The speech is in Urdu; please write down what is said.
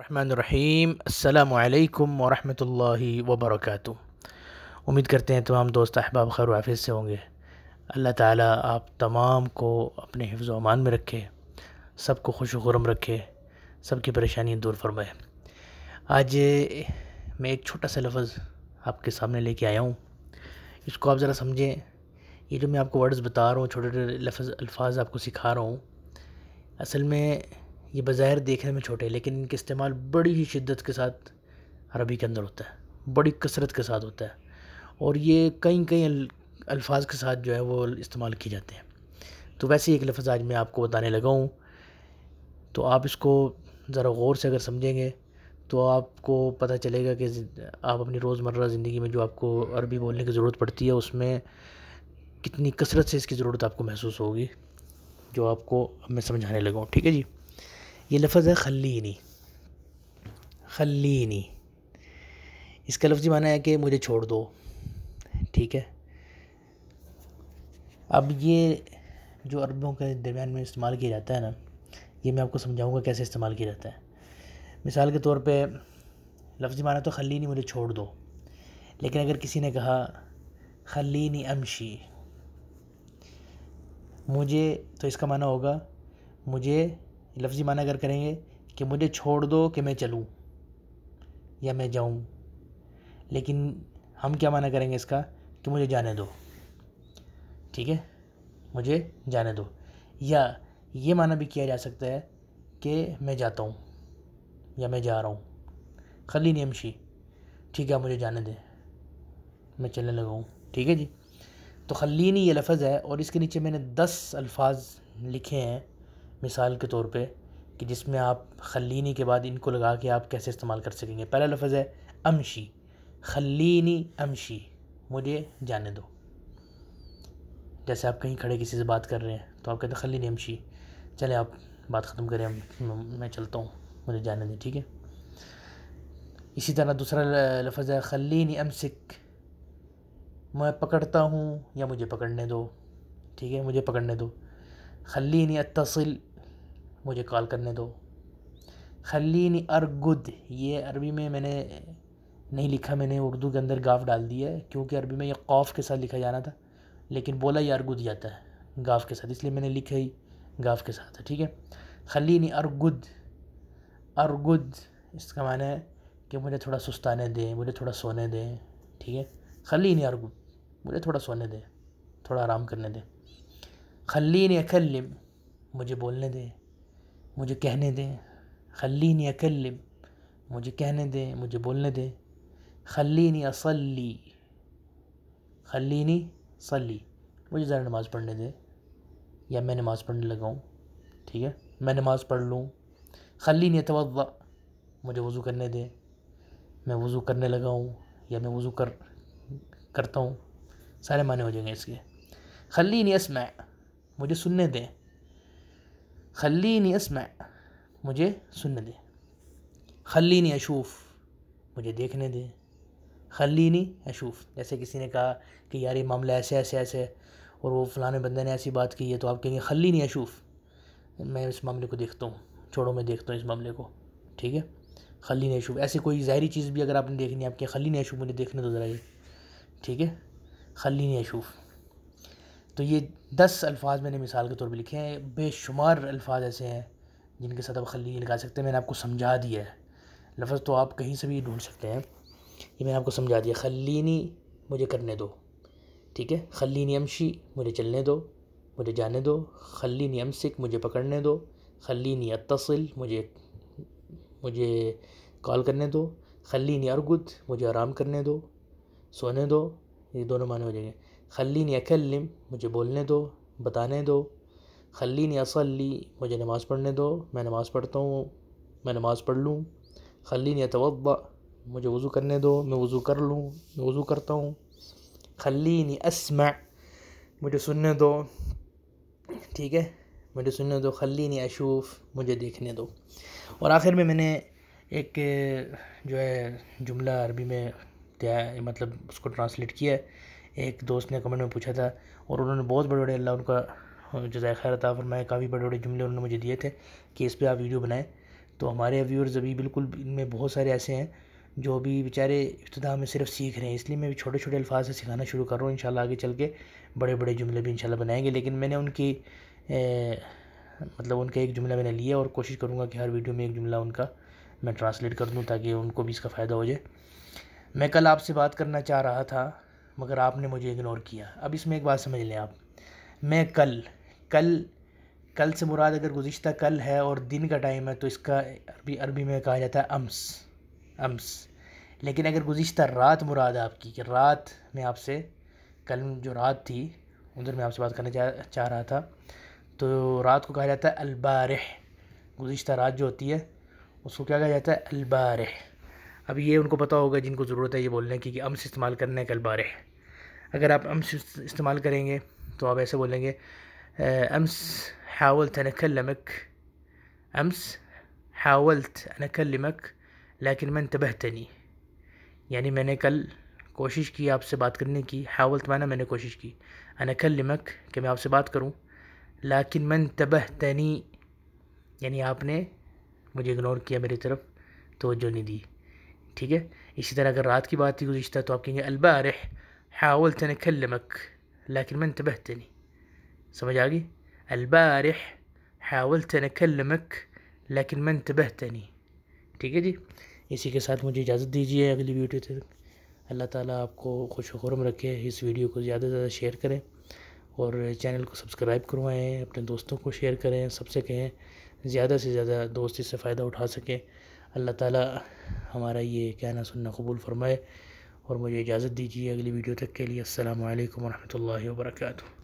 الرحمن الرحیم السلام علیکم ورحمۃ اللہ وبرکاتہ۔ امید کرتے ہیں تمام دوست احباب خیر و عافیت سے ہوں گے۔ اللہ تعالیٰ آپ تمام کو اپنے حفظ و امان میں رکھے، سب کو خوش و خرم رکھے، سب کی پریشانیاں دور فرمائے۔ آج میں ایک چھوٹا سا لفظ آپ کے سامنے لے کے آیا ہوں، اس کو آپ ذرا سمجھیں۔ یہ جو میں آپ کو ورڈز بتا رہا ہوں، چھوٹے چھوٹے الفاظ آپ کو سکھا رہا ہوں، اصل میں یہ بظاہر دیکھنے میں چھوٹے، لیکن ان کے استعمال بڑی ہی شدت کے ساتھ عربی کے اندر ہوتا ہے، بڑی کثرت کے ساتھ ہوتا ہے، اور یہ کئی الفاظ کے ساتھ جو ہے وہ استعمال کیے جاتے ہیں۔ تو ویسے ایک لفظ آج میں آپ کو بتانے لگا ہوں، تو آپ اس کو ذرا غور سے اگر سمجھیں گے تو آپ کو پتہ چلے گا کہ آپ اپنی روزمرہ زندگی میں جو آپ کو عربی بولنے کی ضرورت پڑتی ہے، اس میں کتنی کثرت سے اس کی ضرورت آپ کو محسوس ہوگی، جو آپ کو اب میں سمجھانے لگا ہوں۔ ٹھیک ہے جی، یہ لفظ ہے خلینی۔ خلینی اس کا لفظی معنی ہے کہ مجھے چھوڑ دو۔ ٹھیک ہے، اب یہ جو عربوں کے درمیان میں استعمال کیا جاتا ہے نا، یہ میں آپ کو سمجھاؤں گا کیسے استعمال کیا جاتا ہے۔ مثال کے طور پہ لفظی معنی تو خلینی مجھے چھوڑ دو، لیکن اگر کسی نے کہا خلینی امشی، مجھے، تو اس کا معنی ہوگا مجھے، لفظی معنی اگر کریں گے کہ مجھے چھوڑ دو کہ میں چلوں یا میں جاؤں، لیکن ہم کیا معنی کریں گے اس کا کہ مجھے جانے دو۔ ٹھیک ہے، مجھے جانے دو، یا یہ معنی بھی کیا جا سکتا ہے کہ میں جاتا ہوں یا میں جا رہا ہوں۔ خلینی امشی، ٹھیک ہے آپ مجھے جانے دیں، میں چلنے لگا ہوں۔ ٹھیک ہے جی، تو خلینی یہ لفظ ہے، اور اس کے نیچے میں نے 10 الفاظ لکھے ہیں مثال کے طور پہ، کہ جس میں آپ خلینی کے بعد ان کو لگا کے آپ کیسے استعمال کر سکیں گے۔ پہلا لفظ ہے امشی، خلینی امشی، مجھے جانے دو۔ جیسے آپ کہیں کھڑے کسی سے بات کر رہے ہیں تو آپ کہتے ہیں خلینی امشی، چلیں آپ بات ختم کریں، میں چلتا ہوں، مجھے جانے دیں۔ ٹھیک ہے، اسی طرح دوسرا لفظ ہے خلینی امسک، میں پکڑتا ہوں یا مجھے پکڑنے دو۔ ٹھیک ہے، مجھے پکڑنے دو۔ خلینی اتصل، مجھے کال کرنے دو۔ خلینی ارگد، یہ عربی میں نے نہیں لکھا، میں نے اردو کے اندر گاف ڈال دیا ہے، کیونکہ عربی میں یہ قوف کے ساتھ لکھا جانا تھا، لیکن بولا یہ ارگد جاتا ہے گاف کے ساتھ، اس لیے میں نے لکھا ہی گاف کے ساتھ ہے۔ ٹھیک ہے، خلینی ارگد، ارگد اس کا معنی ہے کہ مجھے تھوڑا سستانے دیں، مجھے تھوڑا سونے دیں۔ ٹھیک ہے، خلینی ارگد، مجھے تھوڑا سونے دیں، تھوڑا آرام کرنے دیں۔ خلینی اکلم، مجھے بولنے دیں، مجھے کہنے دیں۔ خلینی اکلم، مجھے کہنے دیں، مجھے بولنے دیں۔ خلینی اصلی، خلینی صلی، مجھے ذرا نماز پڑھنے دیں یا میں نماز پڑھنے لگا ہوں۔ ٹھیک ہے، میں نماز پڑھ لوں۔ خلینی اتوضا، مجھے وضو کرنے دیں، میں وضو کرنے لگا ہوں یا میں وضو کرتا ہوں، سارے معنی ہو جائیں گے اس کے۔ خلینی اسمع، مجھے سننے دیں۔ خلینی اسمع، مجھے سننے دیں۔ خلینی اشوف، مجھے دیکھنے دیں۔ خلینی اشوف، جیسے کسی نے کہا کہ یار یہ معاملہ ایسے ایسے ایسے، اور وہ فلانے بندے نے ایسی بات کی ہے، تو آپ کہیں گے خلینی اشوف، میں اس معاملے کو دیکھتا ہوں، چھوڑو میں دیکھتا ہوں اس معاملے کو۔ ٹھیک ہے، خلینی اشوف، ایسی کوئی ظاہری چیز بھی اگر آپ نے دیکھنی ہے، آپ کے خلینی اشوف، مجھے دیکھنے دو ذرا یہ۔ ٹھیک ہے، خلینی اشوف۔ تو یہ 10 الفاظ میں نے مثال کے طور پہ لکھے ہیں، بے شمار الفاظ ایسے ہیں جن کے ساتھ آپ خلینی لگا سکتے ہیں۔ میں نے آپ کو سمجھا دیا ہے، لفظ تو آپ کہیں سے بھی ڈھونڈ سکتے ہیں، یہ میں نے آپ کو سمجھا دیا۔ خلینی، مجھے کرنے دو۔ ٹھیک ہے، خلینی امشی، مجھے چلنے دو، مجھے جانے دو۔ خلینی امسک، مجھے پکڑنے دو۔ خلینی اتصل، مجھے کال کرنے دو۔ خلینی ارگد، مجھے آرام کرنے دو، سونے دو، یہ دونوں معنی ہو جائیں گے۔ خلینی اکلم، مجھے بولنے دو، بتانے دو۔ خلینی اصلی، مجھے نماز پڑھنے دو، میں نماز پڑھتا ہوں، میں نماز پڑھ لوں۔ خلینی اتوضا، مجھے وضو کرنے دو، میں وضو کر لوں، میں وضو کرتا ہوں۔ خلینی اسمع، مجھے سننے دو۔ ٹھیک ہے، مجھے سننے دو۔ خلینی اشوف، مجھے دیکھنے دو۔ اور آخر میں نے ایک جو ہے جملہ عربی میں مطلب اس کو ٹرانسلیٹ کیا ہے۔ ایک دوست نے کمنٹ میں پوچھا تھا، اور انہوں نے بہت بڑے اللہ ان کا جزائے خیر عطا فرمائے، کافی بڑے بڑے جملے انہوں نے مجھے دیے تھے کہ اس پہ آپ ویڈیو بنائیں۔ تو ہمارے ویورز ابھی بالکل ان میں بہت سارے ایسے ہیں جو بھی بیچارے ابتدا میں صرف سیکھ رہے ہیں، اس لیے میں بھی چھوٹے چھوٹے الفاظ سے سکھانا شروع کر رہا ہوں. انشاءاللہ آگے چل کے بڑے بڑے جملے بھی انشاءاللہ بنائیں گے. لیکن میں نے ان کی مطلب ان کا ایک جملہ میں نے لیا اور کوشش کروں گا کہ ہر ویڈیو میں ایک جملہ ان کا میں ٹرانسلیٹ کر دوں تاکہ ان کو بھی اس کا فائدہ ہو جائے. میں کل آپ سے بات کرنا چاہ رہا تھا مگر آپ نے مجھے اگنور کیا. اب اس میں ایک بات سمجھ لیں آپ، میں کل سے مراد اگر گزشتہ کل ہے اور دن کا ٹائم ہے تو اس کا عربی میں کہا جاتا ہے امس. لیکن اگر گزشتہ رات مراد آپ کی کہ رات میں آپ سے کل جو رات تھی ادھر میں آپ سے بات کرنا چاہ رہا تھا، تو رات کو کہا جاتا ہے البارح. گزشتہ رات جو ہوتی ہے اس کو کیا کہا جاتا ہے؟ البارح. اب یہ ان کو پتہ ہوگا جن کو ضرورت ہے یہ بولنے کی کہ امس استعمال کرنا ہے کہ البارح. اگر آپ امس استعمال کریں گے تو آپ ایسے بولیں گے امس حاولت ان اکلمک لیکن میں انتبہتنی، یعنی میں نے کل کوشش کی آپ سے بات کرنے کی. حاولت مانا میں نے کوشش کی، ان اکلمک کہ میں آپ سے بات کروں، لیکن من انتبہتنی یعنی آپ نے مجھے اگنور کیا، میری طرف توجہ نہیں دی. ٹھیک ہے. اسی طرح اگر رات کی بات تھی گزشتہ تو آپ کہیں گے البارح حاولت ان اکلمک لیکن من انتبہتنی. سمجھ آ گئی؟ البارح حاولت ان اکلمک لیکن من انتبہتنی. ٹھیک ہے جی. اسی کے ساتھ مجھے اجازت دیجیے اگلی ویڈیو تک. اللہ تعالیٰ آپ کو خوش و خرم رکھے. اس ویڈیو کو زیادہ سے زیادہ شیئر کریں اور چینل کو سبسکرائب کروائیں، اپنے دوستوں کو شیئر کریں، سب سے کہیں زیادہ سے زیادہ دوست اس سے فائدہ اٹھا سکیں. اللہ تعالیٰ ہمارا یہ کہنا سننا قبول فرمائے اور مجھے اجازت دیجیے اگلی ویڈیو تک کے لیے. السلام علیکم ورحمۃ اللہ وبرکاتہ.